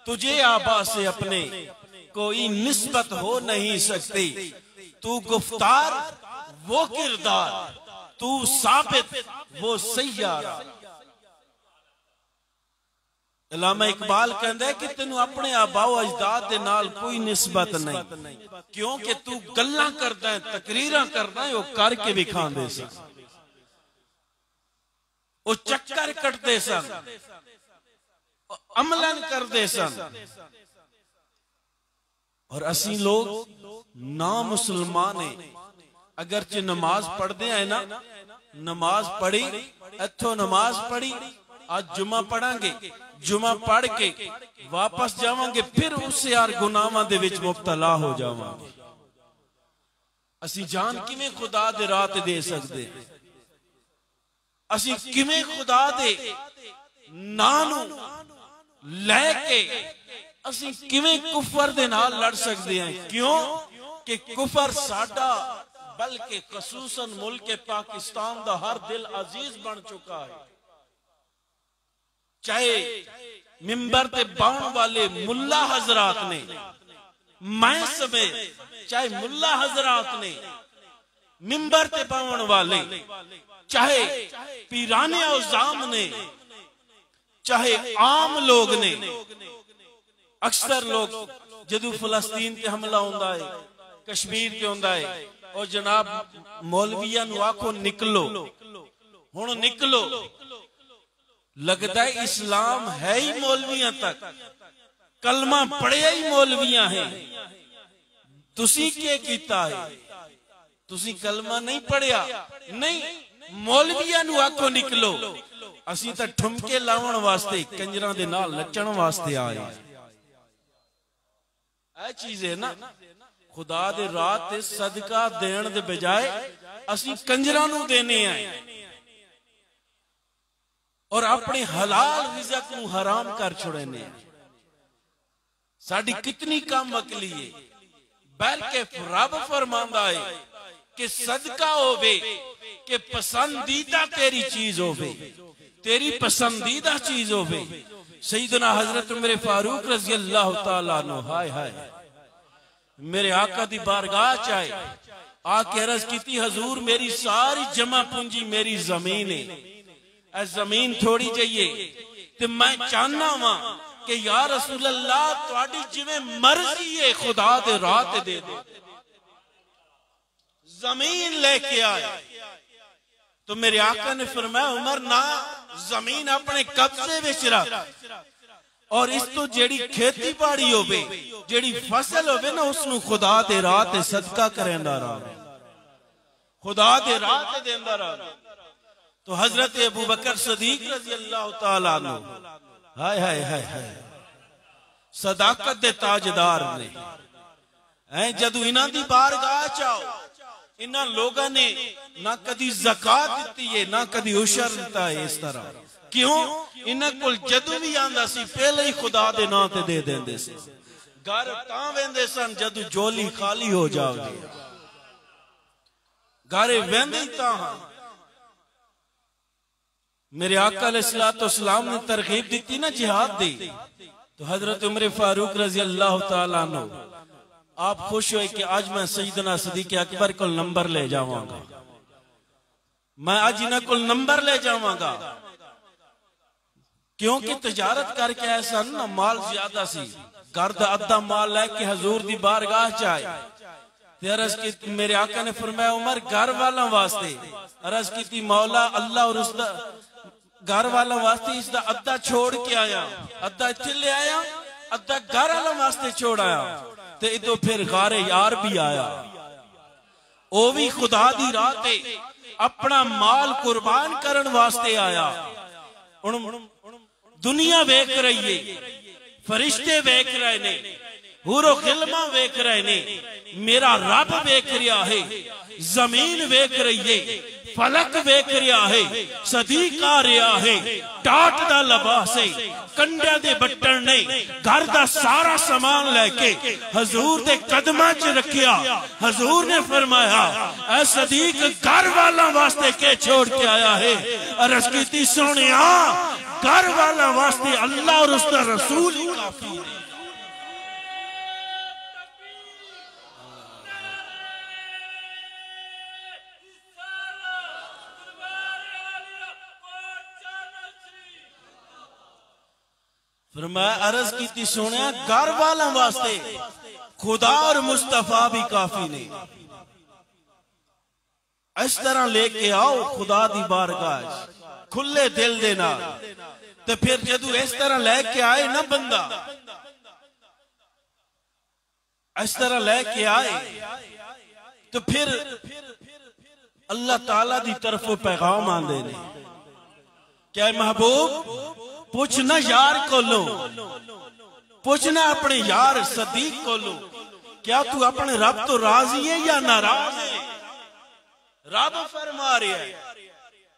तुझे आबा से अपने कोई निस्बत हो नहीं सकती, तू गुफ्तार वो किरदार, तू साबित वो सैयारा। अलामा इकबाल कहता है कि तेन अपने आबाओ अजदाद दे नाल कोई निस्बत नहीं, क्योंकि तू गल्लां करदा है, तकरीरां करदा है, वो करके विखांदे सन, वो चक्कर कटदे सन, अमलन करदे सन। और असी लोग ना मुसलमान है, अगरचे नमाज पढ़ते हैं ना, नमाज पढ़ी, इथों नमाज पढ़ी, आज जुमा पढ़ांगे, जुमा पढ़ के वापस जावांगे, फिर उससे यार गुनाहां दे विच मुब्तला हो जावांगे। असी जान किवें खुदा दे राह ते दे सकदे, असी किवें खुदा दे नां नूं लैके असी किवें कुफर दे नाल लड़ सकदे हैं। क्यों कि कुफर साडा बल्कि खसूसन मुल्क पाकिस्तान दा हर दिल अजीज बन चुका है। चाहे मिंबर पे बाउन वाले मुल्ला हजरात ने, मैं समेत चाहे मुल्ला हजरात ने मिंबर पे बाउन वाले, चाहे पीराने औजाम ने, चाहे आम लोग ने, अक्सर लोग जदू फलस्तीन ते हमला होंदा है, कश्मीर ते होंदा है, और जनाब मौलविया नूं आखो निकलो, हुण निकलो, लगता है इस्लाम है ही मौलवियां तक, कलमा पढ़िया ही मौलवियां है। तुसी क्या कीता है? तुसी कलमा नहीं पढ़िया, नहीं, मौलवियां नूं आखो निकलो। असी तो ठुमके लावन वास्ते, कंजरां दे नाल नचण वास्ते आए। ऐ चीज है ना, खुदा दे राह ते सदका देण दे बजाय असी कंजरां नूं देने आए और अपने हलाल रिज़्क नूं हराम कर छुड़ने। साडी कितनी कम अकली है। बल्कि रब फरमांदा है कि सदका होवे कि पसंदीदा तेरी चीज होवे, तेरी पसंदीदा चीज होवे। सईदना हजरत उमर फारूक रज़ी अल्लाह तआला अन्हु, हाय हाय, मेरे आका दी बारगाह च आए, आके अर्ज कीती, हजूर मेरी सारी जमा पूंजी मेरी जमीन है, जमीन थोड़ी चाहिए, ते मैं चाहना वा कि या रसूल अल्लाह तुहाडी जिवें मर्जी है खुदा दे राह ते दे दो। जमीन लेके आए तो मेरे आका ने फरमाया, उमर ना, जमीन अपने कब्जे विच रख, और इस तो जेड़ी खेती बाड़ी होवे, जेड़ी फसल होवे ना, उसनू खुदा दे राह ते सदका करेंदा रह, खुदा दे राह ते देंदा रह। तो हजरत अबू बकर सदीक रज़ी अल्लाह तआला अन्हु, हाय हाय हाय हाय, सदाकत दे ताजदार ने, ऐ जदू इन्हां दी बारगाह च आओ, इन्हां लोगां ने ना कदी ज़कात दिती है, ना कदी उशर दिता है। इस तरह क्यों? इन्हां कोल जदू भी आंदा सी पहले ही खुदा दे नां ते दे देंदे सी। घर तां वेंदे सन जदू झोली खाली हो जावे, घरे वेंदे तां। मेरे आका अलैहिस्सलाम ने तरगीब दी ना जिहाद दी, तो हजरत उमर फारूक रज़ी अल्लाह तआला अन्हु आप खुश हुए कि आज मैं सईदना सदीक अकबर को नंबर ले जावांगा, मैं आज इन्हां को नंबर ले जावांगा, क्योंकि तजारत करके ऐसा ना माल ज्यादा सी, घर दा अद्धा माल लेके हजूर दी बारगाह च आए। अर्ज की, मेरे आका ने फरमाया, उमर घर वालों वास्ते, अर्ज की मौला अल्लाह और उसदा घर वालों वास्ते इसदा अद्धा छोड़ के आया, अद्धा इत्थे ले आया, अद्धा घर वालों वास्ते छोड़ आया, ते इदो फिर गारे यार भी आया, ओ भी खुदा दी राह ते अपना माल कुर्बान करन वास्ते आया। दुनिया वेख रही है, फरिश्ते वेख रहे ने, हुरो खिलमा वेख रहे ने, मेरा रब वेख रहा है, जमीन वेख रही है, फलक वेख रहा है, सदीक आ रहा है, टाट दा लिबास है, कंडे दे बट्टन ने, घर दा सारा सामान लेके हजूर दे कदमां च रखिया। हजूर ने फरमाया, ऐ सदीक घर वालों वास्ते के छोड़ के आया है? अर्ज कीती, सोनिया घर वालों वास्ते अल्लाह और उसका रसूल ही काफी है। फिर मैं अर्ज की सुने घर वालों वास्ते खुदा और मुस्तफा भी काफी ने। इस तरह लेके आओ खुदा दी बारगाह खुले दिल दे नाल, ते फिर जदू इस तरह लेके आए ना बंदा, इस तरह लेके आए तो फिर अल्लाह ताला दी तरफों पैगाम आंदे ने। क्या महबूब पूछना यार को लो, पूछना अपने यार सदीक को लो, क्या तू अपने रब तो राजी है या नाराज है? रब फरमा रहा है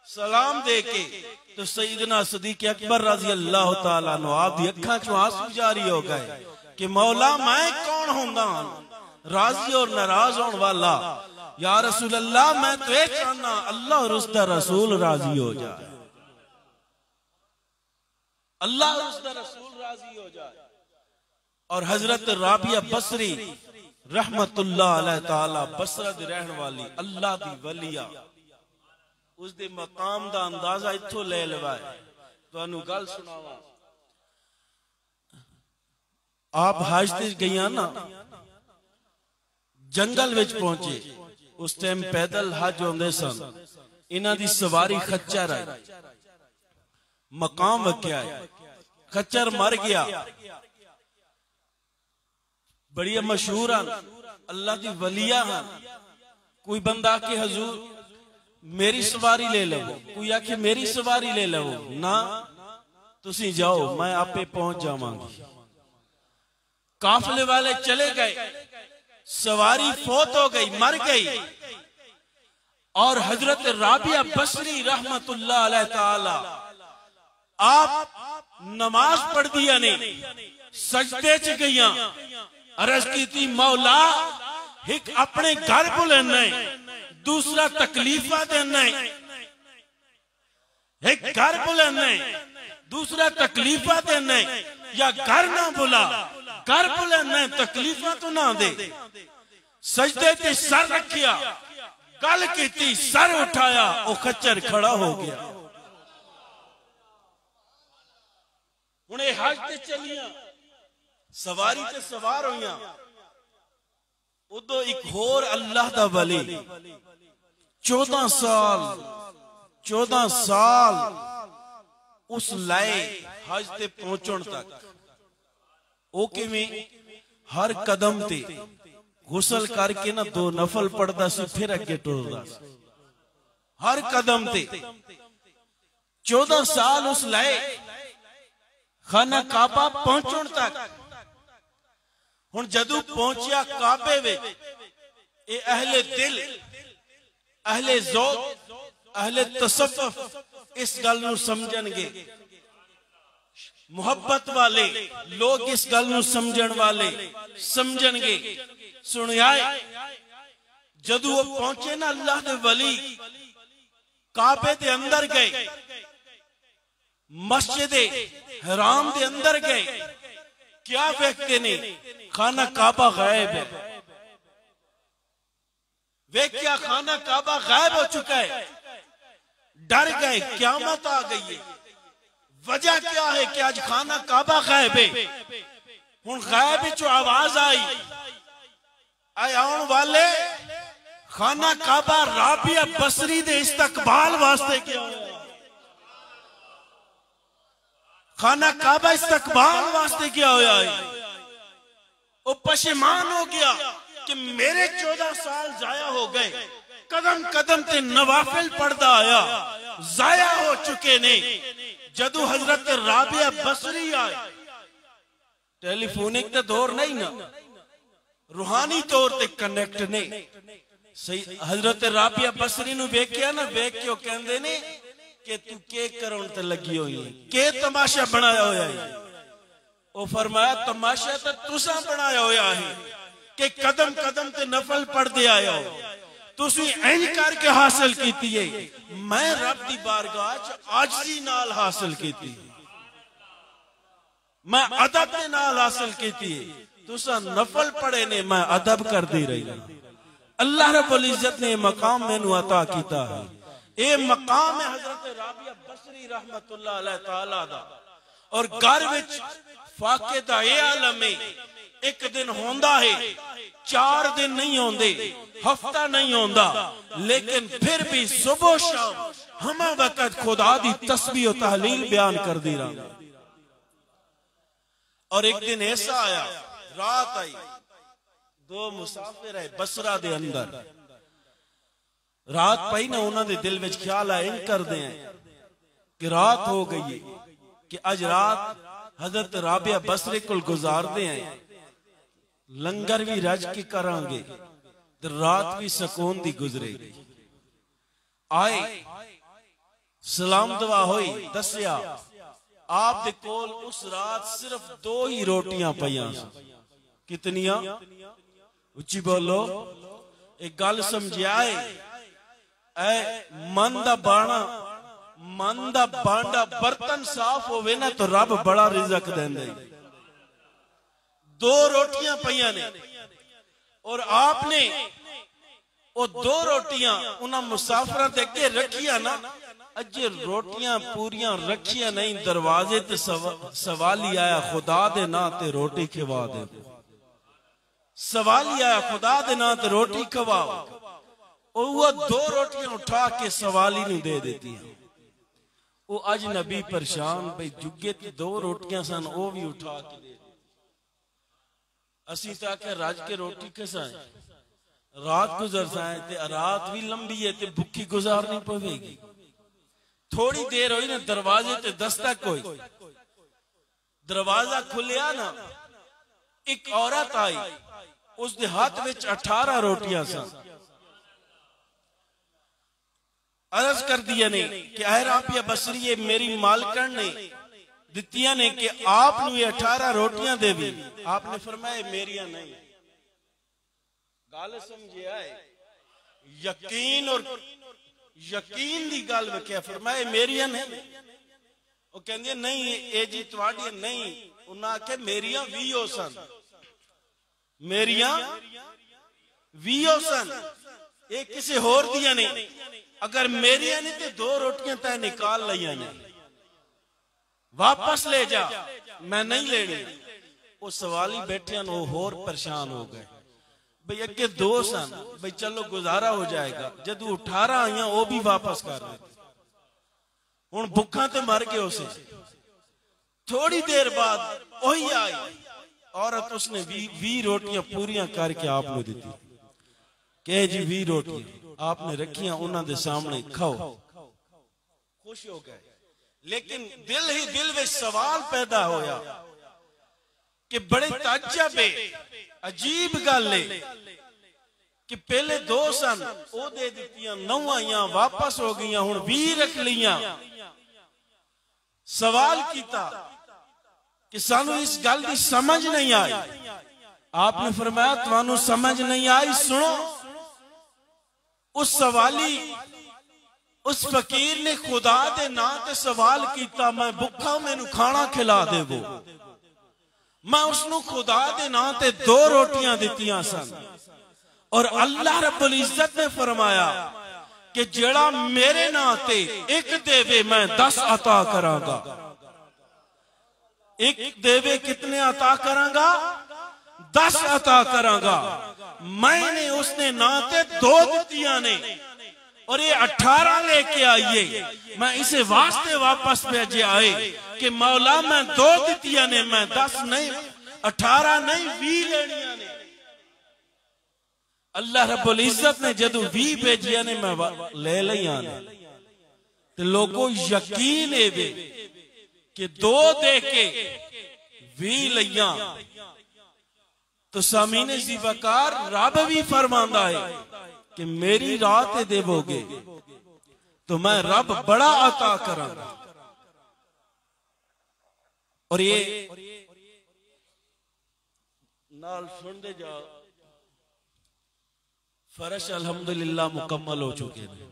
सलाम दे के तो सईदना सदीक अकबर रजी अल्लाह तआला अन्हु आप दी अखां चों आंसू जारी हो गए कि मौला मैं कौन होंदा राजी और नाराज होने वाला? या रसूल अल्लाह मैं तो ये चाहना अल्लाह और उसका रसूल राजी हो जाए, अल्लाह और उसका रसूल राजी हो जाए। और हजरत राबिया बसरी रहमतुल्लाह अलैह ताला बसरा दी रहने वाली अल्लाह दी वलिया, उस दे मकाम दा अंदाजा इत्थों ले लवाए। तुहानू गल सुनावा, आप हज ते गईया ना, जंगल विच पहुंचे, उस टाइम पैदल हज होंदे सन, इन्हां दी सवारी खच्चर है, मकाम वक्या है, खच्चर मर गया, बड़ी मशहूर अल्लाह दी वलिया हैं। कोई बंदा के हजूर मेरी सवारी ले लो, कोई आखे मेरी सवारी ले लो, ना तुसी जाओ मैं आपे पहुंच जावांगी। काफले वाले चले गए, सवारी फोत हो गई, मर गई, और हजरत राबिया बसरी रहमतुल्लाह अलैह ताला आप नमाज पढ़ दिया ने, सजदे च गईया, अर्ज की थी मौला एक अपने घर बुलाना है, दूसरा तकलीफा देना है, एक घर बुलाना है, दूसरा तकलीफा देना है, या घर ना बुला, घर बुलाना है, तकलीफा तो ना दे। सजदे ते सर रखिया, गल की, सर उठाया, वो खच्चर खड़ा हो गया। हुणे हज ते चलिया, सवारी ते सवार होइया, उदो एक होर अल्लाह दा वली 14 साल उस लाए हज ते पहुंचण तक ओ किवें हर कदम ते गुसल करके ना 2 नफल पढ़दा सी, फिर अगे टुरदा सी, हर कदम ते 14 साल उस लाए खाना काबा पहुंचण तक। हुण जदू पहुंचिया काबे विच, ए अहले दिल, अहले ज़ौक़, अहले तसव्वुफ इस गल नूं समझणगे, मुहब्बत वाले लोग इस गल नूं समझण वाले समझणगे। सुनियाए जदू वो पहुंचे ना अल्लाह दे वली, काबे दे अंदर गए, मस्जिद हराम दे अंदर गए, क्या वेखते ने? खाना काबा गायब है। वे क्या खाना काबा गायब हो चुका है, डर गए, क़यामत आ गई है। वजह क्या है कि आज खाना काबा गायब है। हुण गायब चो आवाज आई, आउण वाले खाना काबा राबिया बसरी दे इस्तकबाल वास्ते क्या खाना काबा इस्तकबाल वास्ते क्या होया है? वो पशेमान हो गया कि मेरे 14 साल जाया हो गए, कदम कदम ते नवाफिल पढ़दा आया, जाया हो चुके ने। जदू हजरत राबिया बसरी आए, टेलीफोनिक तो दौर नहीं ना, रूहानी तौर ते कनेक्ट ने। सही हजरत राबिया बसरी नु वेख्या ना, वेख के कहंदे ने कि तू के करन ते लगी हुई है, के तमाशा बनाया होया है? ओ फरमाया तमाशा तो तुसा बनाया होया है कि कदम कदम ते नफल पढ़दे आए हो, तुसी इंज करके हासिल कीती है। मैं रब दी बारगाह च आजिज़ी नाल हासिल कीती, मैं अदब दे नाल हासिल कीती है। तुसा नफल पढ़े ने, मैं अदब कर दी रही। अल्लाह रब्बुल इज्जत ने मकाम मैनू अता कीता है। ये मकाम है हजरत राबिया बसरी रहमतुल्लाह अलैह ताला दा। और घर विच फाके दा ये आलम है, एक दिन होंदा है, 4 दिन नहीं होंदे, हफ्ता नहीं होंदा, लेकिन फिर भी सुबह शाम हम वक्त खुदा दी तस्बीह और तहलील बयान कर दी रहा। और एक दिन ऐसा आया, रात आई, 2 मुसाफिर है बसरा दे अंदर, रात पई ना, उन्होंने दिल में ख्याल आया इन कर दे कि रात हो गई है, कि अज रात हजरत राबिया बसरे को गुजार दे हैं, लंगर भी रज के करांगे, तो रात भी सुकून दी गुजरेगी। आए, सलाम दुआ हुई, दसिया आप दे कोल उस रात सिर्फ 2 ही रोटियां पईयां। कितनियां? उच्ची बोलो, एक गल समझाए, मन दा बाणा, मन दा बांडा बर्तन साफ होवे ना तो रब बड़ा रिजक देंदा है। 2 रोटियां पईयां ने और आपने वो 2 रोटियां उन्हां मुसाफिरां दे अगे रखियां ना, अजे रोटियां पूरियां रखियां नहीं, दरवाजे ते सवाली आया, खुदा दे ना ते रोटी खवा दे। सवाली आया, खुदा दे ना ते रोटी खवाओ। वो 2 रोटियां उठा के सवाली नूं दे देती हैं। वो अजनबी परेशान, भाई जुगे 2 रोटियां सन, वो भी उठा के दे। असी तो आके रज के रोटी खसाए, रात गुजर जाए, रात भी लंबी है, भुखी गुजारनी पवेगी। थोड़ी देर हुई ना, दरवाजे ते दस्तक हुई, दरवाजा खुलिया ना, एक औरत आई, उसके हाथ में 18 रोटियां सन। अर्ज कर दिया ने कि अहर राबिया बसरी मेरी मालकन ने दितियां ने कि आप ये 18 रोटियां देवी। आपने फरमाया मेरिया नहीं। गल समझे आए, यकीन और यकीन दी गल क्या, फरमाया मेरिया नहीं। वो कहंदी नहीं ये जी तुहाडी नहीं, उन्हां आखे मेरिया 20 सन, मेरिया 20 सन, ये किसी होर दिया नहीं। अगर मेरिया नहीं तो 2 रोटियां तय निकाल लिया ने, वापस ले जा, मैं नहीं लेनी। वो सवाली बैठे वो होर परेशान हो गए, भाई अगे 2 सन, भाई चलो गुजारा हो जाएगा। जदू 18 आईया वो भी वापस कर रहे, हुण भुखा ते मर गए उसे। थोड़ी देर बाद वही आई औरत, उसने 20 रोटियां पूरियां करके आपने दी। कहे जी 20 रोटियां आपने रखियां, उन्होंने सामने खाओ, खुश हो गए। लेकिन दिल ही दिल में सवाल पैदा होया कि बड़े ताज्जुब है, अजीब गल है कि पहले 2 सन वो दे दित्तियां, 9 आईयां वापस हो गई, हुण 20 रख लियां। सवाल किया कि सानू इस गल की समझ नहीं आई। आपने फरमाया तुहानू समझ नहीं आई, सुनो। उस सवाली, उस फकीर ने खुदा दे ना ते सवाल किया, मैं भुखा, मैनू खाना खिला देवो। मैं उसनू खुदा दे ना ते 2 रोटियां दित्तियां सन, और अल्लाह रब्बुल इज्जत ने फरमाया कि जेड़ा मेरे ना ते 1 देवे मैं 10 अता करांगा। 1 देवे कितने अता करांगा? 10 अता करांगा। मैंने उसने ना ते 2 दित्तियां ने और ये 18 लेके आइए। मैं इसे वास्ते वापस भेजे आए कि मौला मैं 2 दित्तियां ने, मैं 10 नहीं, 18 नहीं, 20 लेनियां ने। अल्लाह रब्बुल इज्जत ने जदू 20 भेजिया ने, मैं ले लिया ने। तो लोगों यकीन है कि 2 दे के 20 लिया। तो सामीने सी वकार रब भी फरमांदा है कि मेरी रात देवोगे तो मैं रब बड़ा अता करांगा। और ये नाल सुनते जाओ, फर्श अल्हम्दुलिल्लाह मुकम्मल हो चुके हैं।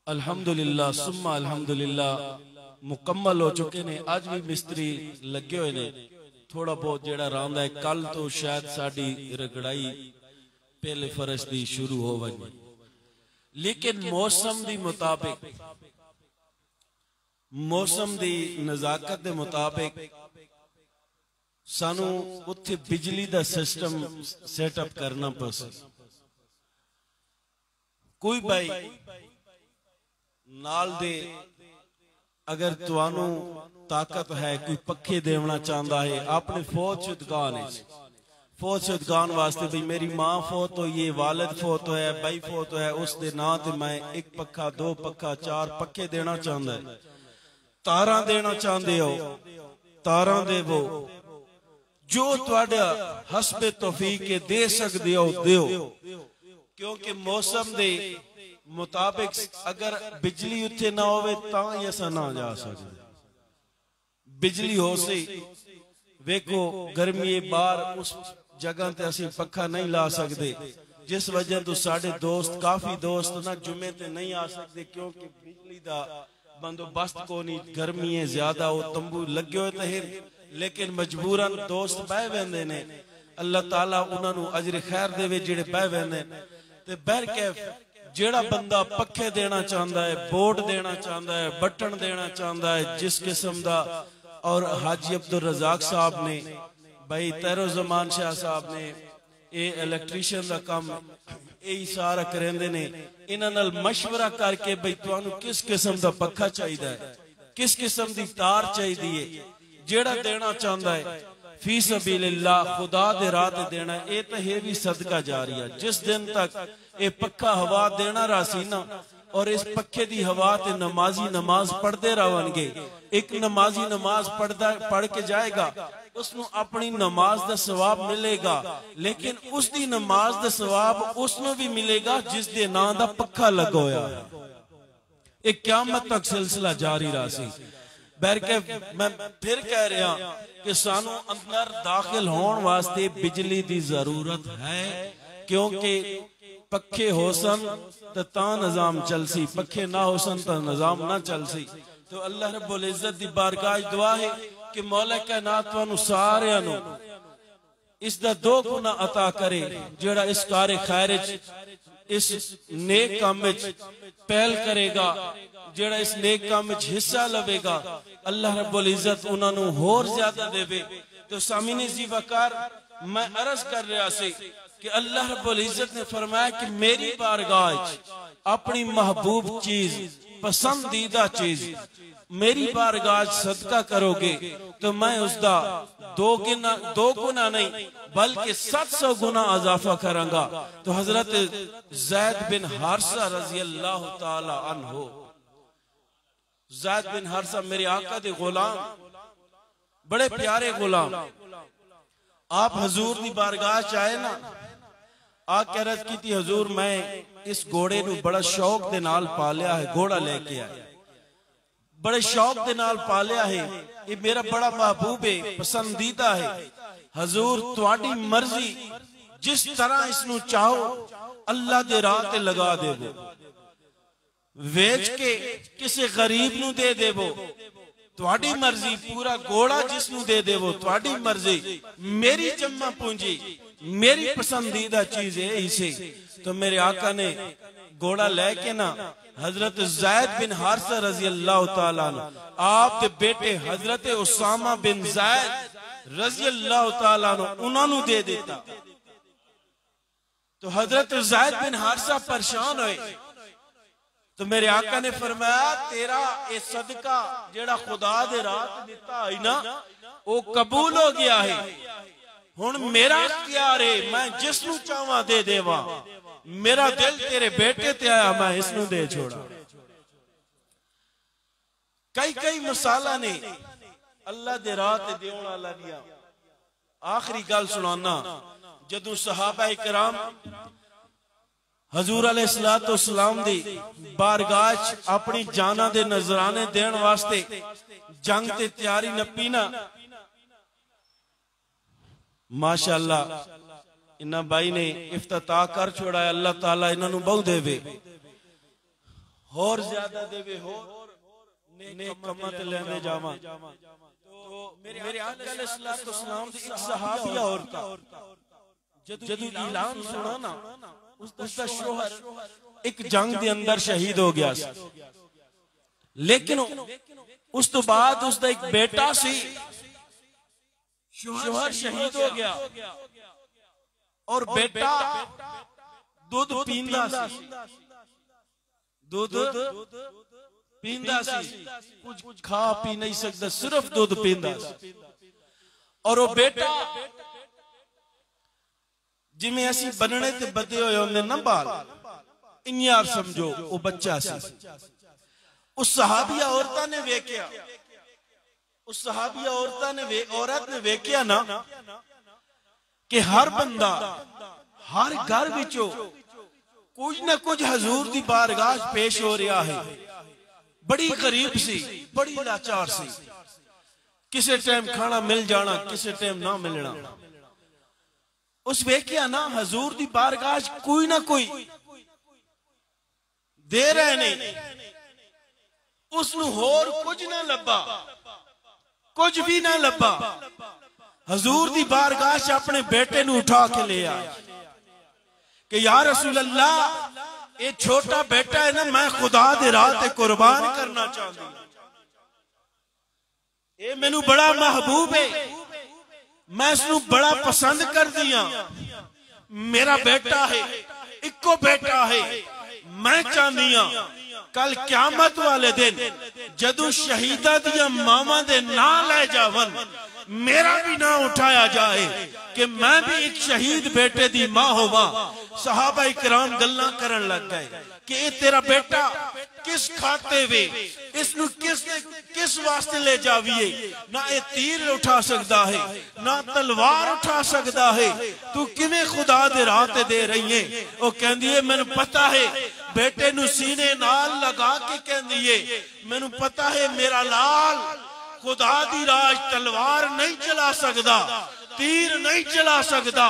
अल्हम्दुलिल्लाह सुम्मा अल्हम्दुलिल्लाह मुकम्मल हो चुके ने। आज भी मिस्त्री लगे हुए ने, थोड़ा बहुत जेड़ा रहा है। कल तो शायद साड़ी रगड़ाई पहले फर्श दी शुरू हो वही, लेकिन मौसम दी मुताबिक मौसम की नज़ाकत के मुताबिक सानू उत्थे बिजली का सिस्टम सेटअप करना पड़े। कोई भाई नाल दे अगर तुहानू ताकत है, कोई पखे देना चाहता है अपने फौज शुद्गान वास्ते, भाई मेरी मां फौत हुई है, वालिद फौत है, भाई फौत है, उस दे नां ते मैं एक पखा, दो पखा, चार पखे देना चाहता है। तारा देना चाहते हो, तारा देवो, जो तुहाडा हस्बे तौफीक के दे सकते हो दियो, क्योंकि मौसम दे मुताबिक अगर बिजली उत्थे ना होवे तां ही असां ना जा सकते। बिजली हो सी वेखो गर्मी बाहर उस जगह ते असीं पखा नहीं ला सकते, जिस वजह तो साडे दोस्त काफी दोस्त ना जुमे ते नहीं आ सकते, क्योंकि बिजली दा बंदोबस्त को नहीं, गर्मी है ज्यादा, वो तंबू लगे हुए तहिर, लेकिन मजबूरन दोस्त बह वेंदे ने। अल्लाह ताला उन्होंने अजर खैर देवे जेड़े बह वेंदे ते बहरकैफ जेड़ा बंदा पखे देना चाहता है, बोर्ड देना चाहता है, बटन देना चाहता है, जिस किस्म का, और हाजी अब्दुल रजाक साहब ने, भाई तैरो जमान शाह साहब ने, ये इलेक्ट्रीशियन का काम यही सारा करेंदे ने, इन्हां नाल मशवरा करके भाई तुहानू किस किस्म का पखा चाहिए, किस किस्म की तार चाहिए, जेड़ा देना चाहता है फी सबीलिल्लाह खुदा दे राह ते देना, ये तो है भी सदका जारिया। जिस दिन तक ये पक्का हवा देना रासी ना, और इस पक्के दी हवा ते नमाजी नमाज पढ़ते रहणगे, एक नमाजी नमाज पढ़ के जाएगा, उसनु अपनी नमाज दा सवाब मिलेगा, लेकिन उसकी नमाज दा सवाब उसनु भी मिलेगा जिस दे नां दा पक्का लगा होया है। एक क़यामत तक सिलसिला जारी रासी। बैरके मैं फिर कह रहा कि सानू अंदर दाखिल होने वास्ते बिजली की जरूरत है, क्योंकि पखे होसन तो निजाम चलसी, पखे ना होसन तो निजाम ना चलसी। तो अल्लाह रब्बुल इज्जत दी बारगाह दुआ है कि मौला कायनात तुहानू सारियां नू इसदा दो गुना अता करे, जेड़ा इस कार्य खैर इस नेक काम विच पहल करेगा, जेड़ा इस नेक काम विच हिस्सा लवेगा, अल्लाह रब्बुल इज्जत उन्होंने होर ज्यादा देवे। तो सामीने जी वकार मैं अर्ज कर रहा सी कि अल्लाह रब्बुल इज्जत ने फरमाया कि मेरी बारगाह अपनी महबूब चीज, पसंदीदा चीज मेरी बारगाह सदका करोगे तो मैं उसका दो गुना नहीं बल्कि 700 गुना अजाफा करांगा। तो हजरत ज़ैद बिन हारिसा रजी अल्लाह ताला अन्हो, ज़ैद बिन हारिसा मेरे आका दे गुलाम, बड़े प्यारे गुलाम, आप हजूर दी बारगाह चाहे ना, आके अर्ज की थी हजूर मैं इस घोड़े नू बड़ा शौक दे नाल पालिया है, घोड़ा लेके आया, बड़े शौक दे नाल पालिया है, ये मेरा बड़ा महबूब है, पसंदीदा है। हजूर तुहाडी मर्जी, जिस तरह इसनू चाहो अल्लाह दे राह ते लगा देवो, वेच के किसी गरीब नू दे देवो, तुहाडी मर्जी, पूरा घोड़ा जिसनू दे देवो तुहाडी मर्जी, मेरी जम्मा पूंजी, मेरी पसंदीदा चीज है इसे। तो मेरे आका ने घोड़ा लेके ना हजरत ज़ैद बिन हारिसा रजी अल्लाह ताला आप दे बेटे हजरत उसामा बिन ज़ैद रजी अल्लाह ताला उन्होंने दे देता। तो हजरत ज़ैद बिन हारिसा परेशान हुए, तो मेरे आका ने फरमाया तेरा ये सदका जेड़ा खुदा दे राह दिता है ना, वो कबूल हो गया है, हुण मेरा इख्तियार है, मैं जिसनू चाहवा दे देवा, मेरा दिल तेरे बेटे ते आया, मैं इसनू दे छोड़ा। कई कई मिसालां ने अल्लाह दे राह ते देण वाला दिया। आखिरी गल सुनाना, जदों सहाबा इकराम हजूर अलैहिस्सलातु वस्सलाम दी बारगाह अपनी जाना दे नजराने देण वास्ते जंग ते तैयारी नपी ना, माशाअल्लाह इन्ना भाई ने इफ्तिताह कर छोड़ा, अल्लाह ताला इन्हों बहु देवे, होर ज्यादा देवे, होर नेक कम्मां ते लेंदे जावां। तो मेरे आका अलैहिस्सलातु वस्सलाम दी एक सहाबिया औरत जदों ऐलान सुना ना, उसका शोहर एक जंग दे अंदर शहीद हो गया। लेकिन उस तो बाद उसका एक बेटा सी शोहर शहीद हो गया और बेटा दूध पींदा सी, दूध पींदा सी, कुछ खा पी नहीं सकता, सिर्फ दूध पींदा सी। और वो बेटा जिमें असी बनने ते बदे होए होंदे ना बाल, इन्यार समझो वो बच्चा सी। उस सहाबिया औरता ने वेख्या, उस सहाबिया औरत ने वेख्या ना कि हर बंदा हर घर विचों कुछ ना कुछ हजूर दी बारगाह पेश हो रहा है। बड़ी गरीब सी, बड़ी लाचार सी, किसी टाइम खाना मिल जाना, किसी टाइम ना मिलना। उस वेख्या ना हजूर दी बारगाह कोई ना कोई दे रहे नहीं, उसनु होर कुछ ना लब्बा, कुछ भी ना लब्बा। हजूर दी बारगाह च अपने बेटे नु उठा के ले आया कि या रसूल अल्लाह, ये छोटा बेटा है ना, मैं खुदा दे राह ते कुर्बान करना चाहती, ये मैनू बड़ा महबूब है, मैं इसनू बड़ा पसंद कर दिया, मेरा बेटा है, इको बेटा है। मैं चाहती हाँ कल क्यामत वाले दिन जदों शहीदा दिया मामा दे ना ले जावन, मेरा भी ना उठाया जाए कि मैं भी एक शहीद बेटे दी मां होवा। सहाबा इकराम गल्लां करन लग गए कि ये तेरा बेटा किस खाते वे, इसनु किस वास्ते ले जाविए, ना ये तीर उठा सकता है, ना तलवार उठा सकता है, तू किवें खुदा दे राह ते दे रही है। वो कहंदी है मैनू पता है, बेटे नु सीने नाल लगा के कहंदी है मैनू पता है मेरा लाल खुदा दी राह तलवार नहीं चला सकता, तीर नहीं चला सकता,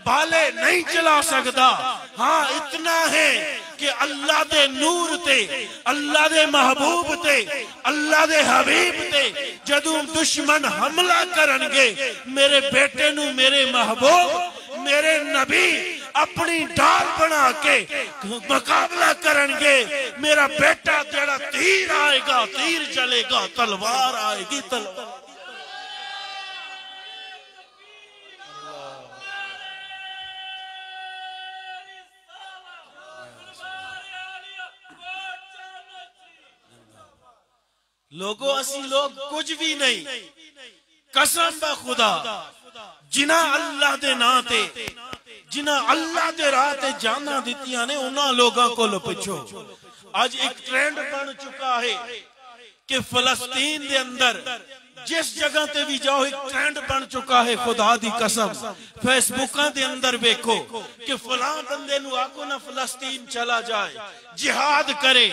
भाले नहीं चला सकता। हाँ इतना है कि अल्लाह दे नूर ते, अल्लाह दे महबूब ते, अल्लाह दे हबीब ते जदों दुश्मन हमला करनगे, मेरे बेटे नु मेरे महबूब मेरे नबी अपनी ढाल बना के मुकाबला करनगे। मेरा बेटा जड़ा तीर आएगा तीर चलेगा, तलवार आएगी तलवार। लोगों असी लोग कुछ भी नहीं, कसम बा खुदा जिना अल्लाह दे नां ते, जिना अल्लाह दे राह ते जाना दित्तियां ने, उन्हां लोगों को पिछो आज एक ट्रेंड बन चुका है कि फलस्तीन दे अंदर जिस जगह ते भी जाओ एक ट्रेंड बन चुका है। खुदा दी कसम फेसबुक दे अंदर देखो कि फलां बंदे नु आखो ना फलस्तीन चला जाए, जिहाद करे।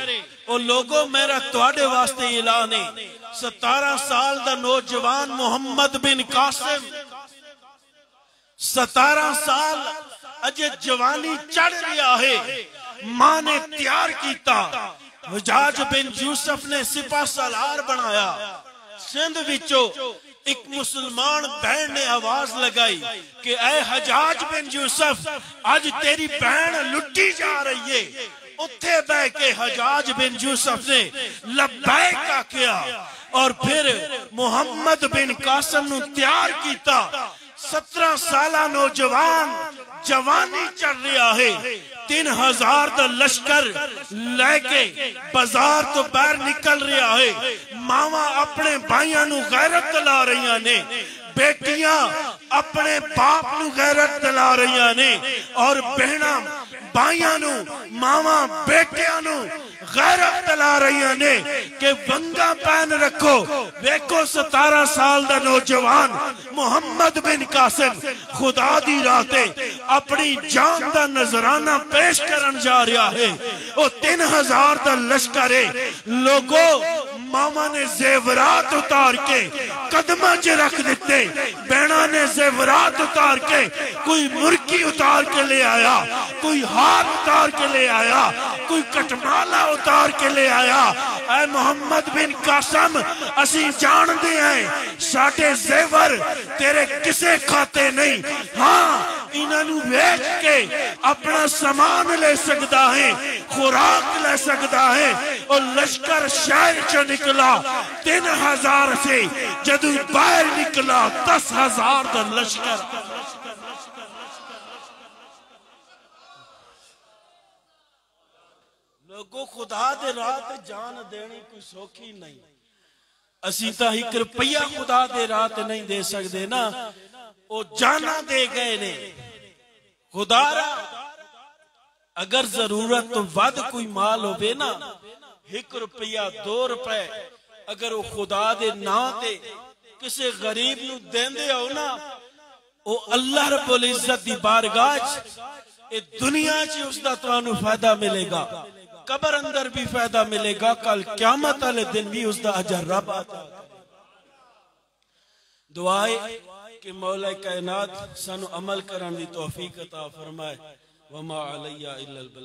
ओ लोगो मेरा तुहाडे वास्ते ऐलान है, 17 साल दा नौजवान मोहम्मद बिन कासिम, 17 साल अजे जवानी चढ़ रहा है, मां ने तैयार किया, हजाज बिन यूसुफ ने सिपा सलार बनाया। सिंध विचो एक मुसलमान बहन ने आवाज लगाई कि ऐ हजाज बिन यूसुफ, आज तेरी बहन लुटी जा रही है। उत्थे बह के हजाज बिन यूसुफ ने लब्बैक आख्या और फिर मोहम्मद बिन कासिम नु तैयार किया। 17 साला नौजवान जवानी चढ़ रहा है, 3000 का लश्कर लेके बाजार तो बाहर निकल रहा है। मावा अपने भाइयों नु गैरत दिला रही ने, बेटियां अपने बाप नु गैरत दिला रही ने, और बहना भाइयों नु, मावा बेटियां नु गैरत दिला रही ने कि वंगा पहन रखो। देखो 17 साल का नौजवान मोहम्मद बिन कासिम खुदा दी राह ते अपनी जान का नजराना पेश करन जा रहा है। वो 3000 का लश्कर है। लोगो मामा ने जेवरात उतार के कदमा च रख दिते, बहना ने जेवरात उतार के, कोई मुर्गी उतार के ले आया, कोई हाथ उतार के ले आया, कोई कटमाला उतार के ले आया। ऐ मोहम्मद बिन कासिम, असी जानते हैं साडे जेवर तेरे किसे खाते नहीं। हाँ इन्हों वेच के अपना सामान ले सकता है, खुराक ले सकता है। और लश्कर शहर चो निकला 3000 से, जदू बाहर निकला 10,000 का लश्कर। लोगों खुदा दे राह ते जान देनी कोई सौखी नहीं। असी तो 1 रुपया खुदा दे राह ते नहीं दे सकते ना, वो जाना दे गए ने। खुदारा अगर जरूरत तो वध कोई माल होवे ना, 1 रुपया 2 रुपए अगर वो खुदा दे ना ते किसी गरीब नू देंदे हो ना, वो अल्लाह रब्बुल इज्जत दी बारगाह च दुनिया च उसका तुहानू फायदा मिलेगा, कबर अंदर भी फायदा मिलेगा, कल क़यामत वाले दिन भी उसका अजर रब आता। दुआए कि मौला कायनात सानू अमल करने की तौफीक अता फरमाए। वमा अलैया इल्लल बलाग।